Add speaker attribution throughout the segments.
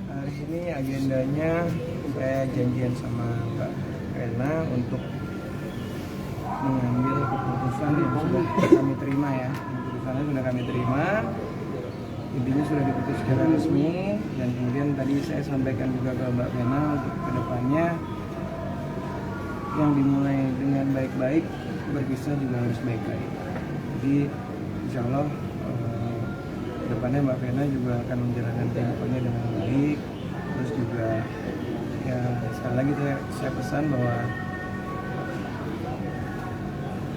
Speaker 1: Hari ini agendanya saya janjian sama Mbak Rena untuk mengambil keputusan yang sudah kami terima ya. Keputusannya sudah kami terima, intinya sudah diputus secara resmi, dan kemudian tadi saya sampaikan juga ke Mbak Rena untuk kedepannya yang dimulai dengan baik-baik, berpisah juga harus baik-baik. Jadi insya Allah kedepannya Mbak Vena juga akan menjalankan kehidupannya dengan baik. Terus juga ya sekali lagi saya pesan bahwa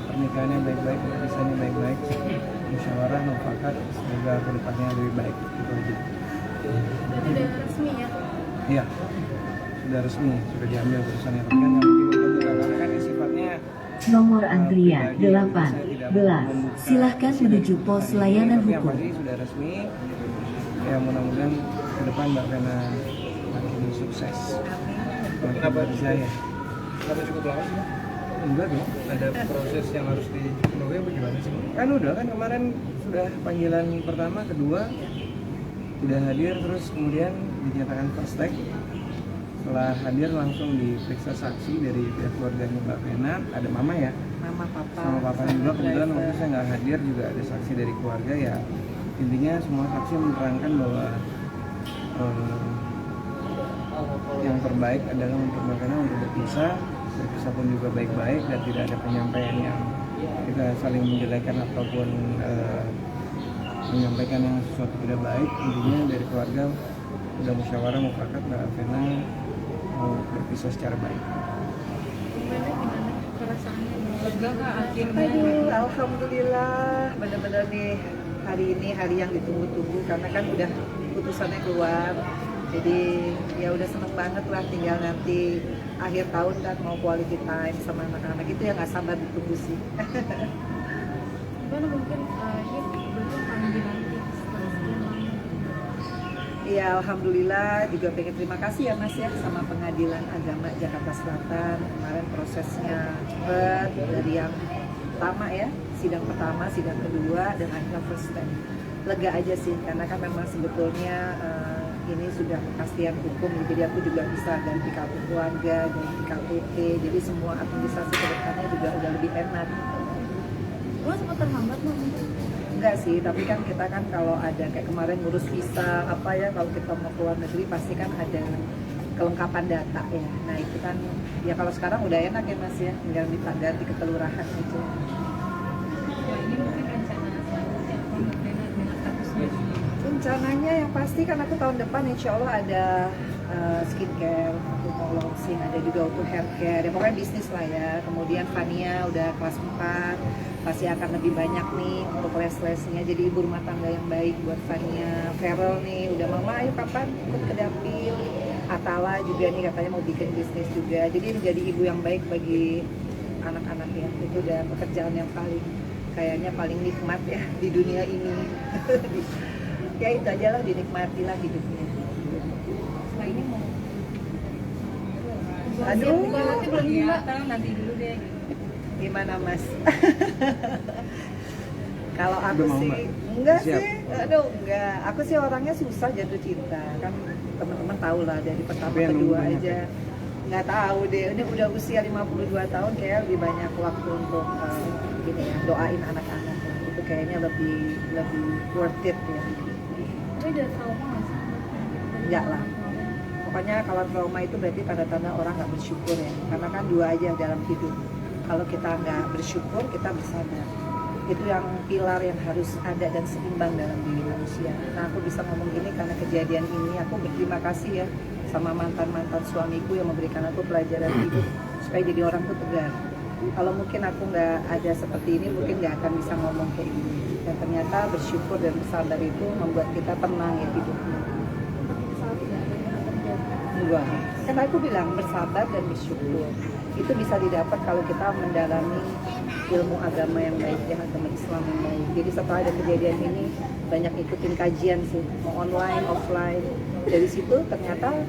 Speaker 1: pernikahannya baik-baik, berpisahnya baik-baik, musyawarah mufakat, semoga kedepannya lebih baik. Itu aja.
Speaker 2: Sudah resmi ya?
Speaker 1: Iya, sudah resmi, sudah diambil keputusannya. Tapi kan nggak mungkin untuk karena kan ini sifatnya
Speaker 3: Nomor antrian 18. Silahkan menuju pos layanan
Speaker 1: tapi yang
Speaker 3: hukum.
Speaker 1: pasti sudah resmi. Ya mudah-mudahan ke depan Mbak Vena makin sukses. Kenapa saya?
Speaker 4: Kenapa cukup lama sih?
Speaker 1: Enggak dong, ada proses yang harus dipenuhi bagaimana sih? Kan udah kan kemarin sudah panggilan pertama, kedua tidak hadir, terus kemudian dinyatakan first take. Setelah hadir langsung diperiksa saksi dari pihak keluarganya Mbak Vena, ada mama ya,
Speaker 2: Mama, papa,
Speaker 1: sama papa juga. Kebetulan waktu itu saya nggak hadir, juga ada saksi dari keluarga ya. Intinya semua saksi menerangkan bahwa yang terbaik adalah untuk Mbak Vena untuk berpisah pun juga baik-baik, dan tidak ada penyampaian yang kita saling menjelekkan ataupun menyampaikan yang sesuatu tidak baik. Intinya dari keluarga udah musyawarah mufakat Mbak Vena mau berpisah secara baik.
Speaker 2: gimana perasaannya?
Speaker 5: Lega nggak akhirnya?
Speaker 6: Aduh, alhamdulillah, benar-benar nih hari ini hari yang ditunggu-tunggu karena kan udah putusannya keluar. Jadi ya udah seneng banget lah, tinggal nanti akhir tahun kan mau quality time sama anak-anak itu ya nggak sabar ditunggu sih.
Speaker 2: Gimana mungkin ini berarti paling dinanti setelah sekian lama?
Speaker 6: Iya, alhamdulillah juga pengen terima kasih ya Mas ya sama Pengadilan Agama Jakarta Selatan. Kemarin prosesnya cepet dari yang pertama ya, sidang pertama, sidang kedua, dan akhirnya first time. Lega aja sih karena kan memang sebetulnya ini sudah kepastian hukum, jadi aku juga bisa ganti kartu keluarga, ganti KTP, jadi semua administrasi kedepannya juga udah lebih enak.
Speaker 2: Lo sempat terhambat lo?
Speaker 6: Enggak sih, tapi kan kita kan kalau ada kayak kemarin ngurus visa apa ya, kalau kita mau keluar negeri pasti kan ada kelengkapan data ya. Nah itu kan ya kalau sekarang udah enak ya Mas ya, tinggal minta ganti ke kelurahan aja.
Speaker 5: Wah, ini mungkin rencana selanjutnya apa Mbak Vena dengan statusnya?
Speaker 6: Rencananya yang pasti kan aku tahun depan insya Allah ada skincare, aku mau launching, ada juga untuk hair care, ya pokoknya bisnis lah ya. Kemudian Fania udah kelas 4, pasti akan lebih banyak nih untuk les-lesnya, jadi ibu rumah tangga yang baik buat Fania. Feral nih udah, mama ayo kapan ikut ke dapil. Atala juga nih katanya mau bikin bisnis juga, jadi menjadi ibu yang baik bagi anak-anaknya. Itu udah pekerjaan yang kayaknya paling nikmat ya di dunia ini. Ya itu aja lah, dinikmatilah hidupnya.
Speaker 5: Setelah ini mau
Speaker 6: Aduh,
Speaker 5: nanti belum kelihatan, nanti dulu deh.
Speaker 6: gimana Mas? Kalau aku
Speaker 1: Udah mau,
Speaker 6: sih
Speaker 1: Mbak?
Speaker 6: enggak
Speaker 1: Siap.
Speaker 6: sih, aduh enggak. Aku sih orangnya susah jatuh cinta, kan teman-teman tahu lah dari pertama
Speaker 1: Tapi yang
Speaker 6: kedua
Speaker 1: nunggu banyak
Speaker 6: aja.
Speaker 1: ya?
Speaker 6: Nggak tahu deh, ini udah usia 52 tahun kayak lebih banyak waktu untuk gini ya, doain anak-anak. Itu kayaknya lebih worth it ya.
Speaker 2: Tapi udah trauma nggak sih?
Speaker 6: Enggak lah. Pokoknya kalau trauma itu berarti tanda-tanda orang nggak bersyukur ya. Karena kan dua aja dalam hidup. Kalau kita nggak bersyukur, kita bersabar. Itu yang pilar yang harus ada dan seimbang dalam diri manusia. Nah aku bisa ngomong gini karena kejadian ini. Aku berterima kasih ya sama mantan-mantan suamiku yang memberikan aku pelajaran hidup supaya jadi orang tuh tegar. Kalau mungkin aku nggak ada seperti ini, mungkin nggak akan bisa ngomong kayak gini. Dan ternyata bersyukur dan bersabar itu membuat kita tenang ya hidupnya.
Speaker 2: Saat tidak ada yang terjadi.
Speaker 6: Enggak. Kan aku bilang bersabar dan bersyukur. Itu bisa didapat kalau kita mendalami ilmu agama yang baik ya, agama Islam yang baik. Jadi setelah ada kejadian ini banyak ikutin kajian sih, mau online, offline. Dari situ ternyata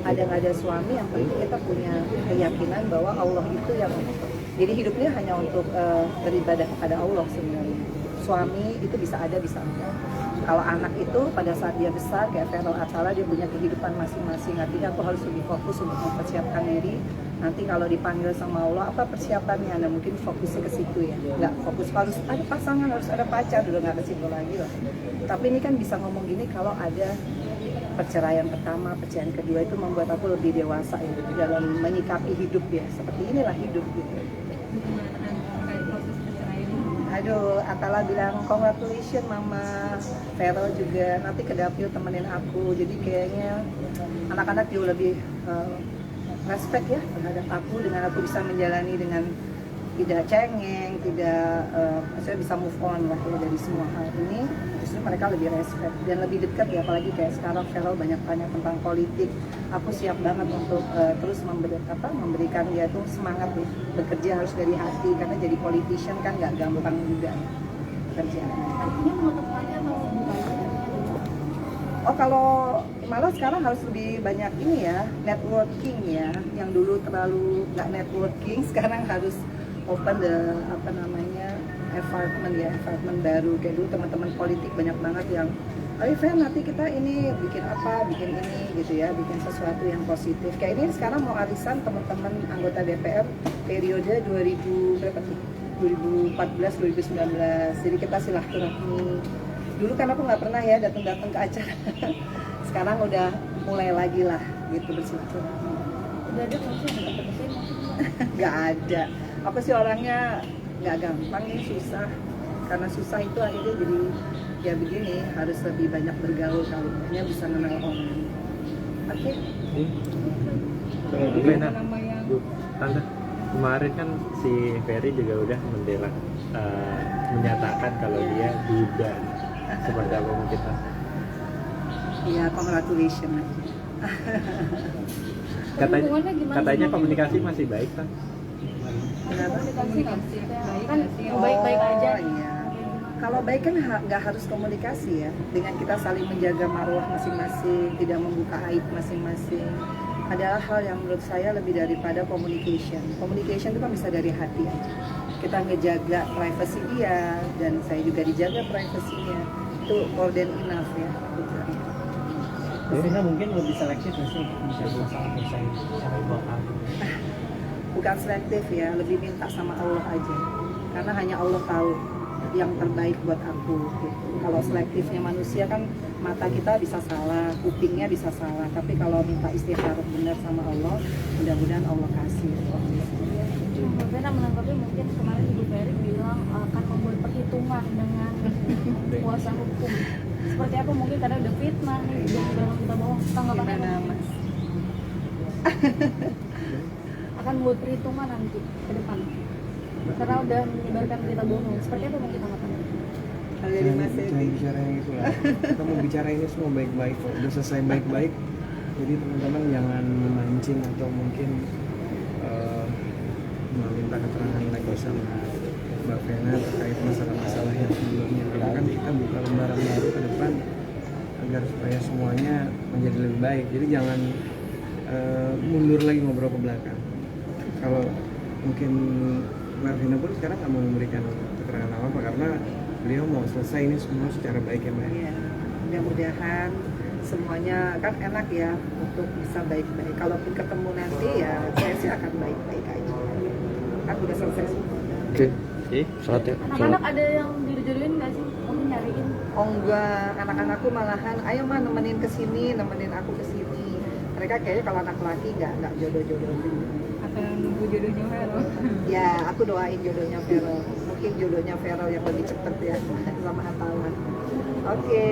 Speaker 6: nggak ada suami, yang penting kita punya keyakinan bahwa Allah itu yang, jadi hidupnya hanya untuk beribadah kepada Allah sebenarnya. Suami itu bisa ada bisa enggak. Kalau anak itu pada saat dia besar kayak Feral Atala, dia punya kehidupan masing-masing. Artinya aku harus lebih fokus untuk mempersiapkan diri. Nanti kalau dipanggil sama Allah, apa persiapannya? Anda mungkin fokusnya ke situ ya. Nggak fokus harus ada pasangan, harus ada pacar, udah nggak ke situ lagi lah. Tapi ini kan bisa ngomong gini kalau ada perceraian pertama, perceraian kedua, itu membuat aku lebih dewasa ya dalam menyikapi hidup ya. Seperti inilah hidup gitu.
Speaker 5: Gimana terkait proses perceraian ini?
Speaker 6: Aduh, Atala bilang congratulations Mama. Feral juga nanti ke dapil temenin aku. Jadi kayaknya anak-anak jauh lebih respect ya terhadap aku, dengan aku bisa menjalani dengan tidak cengeng, tidak saya bisa move on lah ya dari semua hal ini. Justru mereka lebih respect dan lebih dekat ya, apalagi kayak sekarang Feral banyak tanya tentang politik. Aku siap banget untuk terus memberikan dia tuh semangat nih, bekerja harus dari hati karena jadi politician kan nggak gampang juga kerjaan.
Speaker 2: Artinya menutup mata atau bukan?
Speaker 6: Oh, kalau malah sekarang harus lebih banyak ini ya, networking ya. Yang dulu terlalu nggak networking, sekarang harus open the environment baru. Kayak dulu teman-teman politik banyak banget yang, ayo Fer, nanti kita ini bikin apa, bikin ini gitu ya, bikin sesuatu yang positif. Kayak ini sekarang mau arisan teman-teman anggota DPR periode 2014-2019. Jadi kita silaturahmi. Dulu kan aku nggak pernah ya datang-datang ke acara. Sekarang udah mulai lagi lah gitu bersilaturahmi.
Speaker 2: Udah ada maksudnya ada kompetisi maksudnya?
Speaker 6: Nggak ada. Aku sih orangnya nggak gampang nih, susah. Karena susah itu akhirnya jadi ya begini, harus lebih banyak bergaul kali. Hanya bisa kenal orang. Oke.
Speaker 7: Lena,
Speaker 5: Nama yang
Speaker 7: Tante, kemarin kan si Ferry juga udah membela, menyatakan kalau dia Buddha. Seperti apa mungkin Tante?
Speaker 6: Iya, congratulations.
Speaker 2: Hubungannya gimana
Speaker 7: Katanya
Speaker 2: sama
Speaker 7: komunikasi masih baik kan?
Speaker 6: Kenapa?
Speaker 5: komunikasi baik
Speaker 2: kan
Speaker 5: nggak sih?
Speaker 2: baik-baik aja.
Speaker 6: Oh, iya. Kalau baik kan nggak harus komunikasi ya, dengan kita saling menjaga marwah masing-masing, tidak membuka aib masing-masing. Adalah hal yang menurut saya lebih daripada communication. Communication itu kan bisa dari hati aja. Kita ngejaga privasi dia dan saya juga dijaga privasinya. Itu more than enough ya.
Speaker 1: Vina mungkin lebih selektif nggak sih misalnya pasangan selesai sampai 2 kali.
Speaker 6: Bukan selektif ya, lebih minta sama Allah aja. Karena hanya Allah tahu yang terbaik buat aku gitu. Kalau selektifnya manusia kan mata kita bisa salah, kupingnya bisa salah, tapi kalau minta istikharah benar sama Allah, mudah-mudahan Allah kasih.
Speaker 2: Mbak Vena menanggapi mungkin kemarin Ibu Ferry bilang akan membuat perhitungan dengan kuasa hukum. Seperti apa mungkin karena udah fitnah nih, udah kita bawa tanggapannya
Speaker 6: Gimana
Speaker 2: apa?
Speaker 6: Mas?
Speaker 2: Akan membuat perhitungan nanti ke depan. Karena udah menyebarkan berita bohong. Seperti apa mungkin tanggapannya?
Speaker 6: Kalau dari Mas
Speaker 1: Jangan
Speaker 6: Evi.
Speaker 1: bicara yang itu lah. Kita mau bicara ini semua baik-baik kok. Udah selesai baik-baik. Jadi teman-teman jangan memancing atau mungkin meminta keterangan lagi sama Mbak Vena terkait masalah-masalah yang sebelumnya. Karena kan kita buka lembaran baru ke depan agar supaya semuanya menjadi lebih baik. Jadi jangan mundur lagi ngobrol ke belakang. Kalau mungkin Mbak Vena pun sekarang nggak mau memberikan keterangan apa karena beliau mau selesai ini semua secara baik ya Mbak.
Speaker 6: Iya, mudah-mudahan semuanya kan enak ya untuk bisa baik-baik. Kalaupun ketemu nanti ya saya sih akan baik-baik aja. Kan udah selesai semua.
Speaker 7: Oke. Sholat ya.
Speaker 2: Anak-anak ada yang dijodohin nggak sih? Mungkin nyariin.
Speaker 6: Oh enggak, anak-anakku malahan, ayo mah nemenin ke sini, nemenin aku ke sini. Mereka kayaknya kalau anak laki nggak jodoh-jodoh juga.
Speaker 5: Atau nunggu jodohnya Vero?
Speaker 6: Ya, aku doain jodohnya Feral. Mungkin jodohnya Feral yang lebih cepet ya sama Atala. Oke.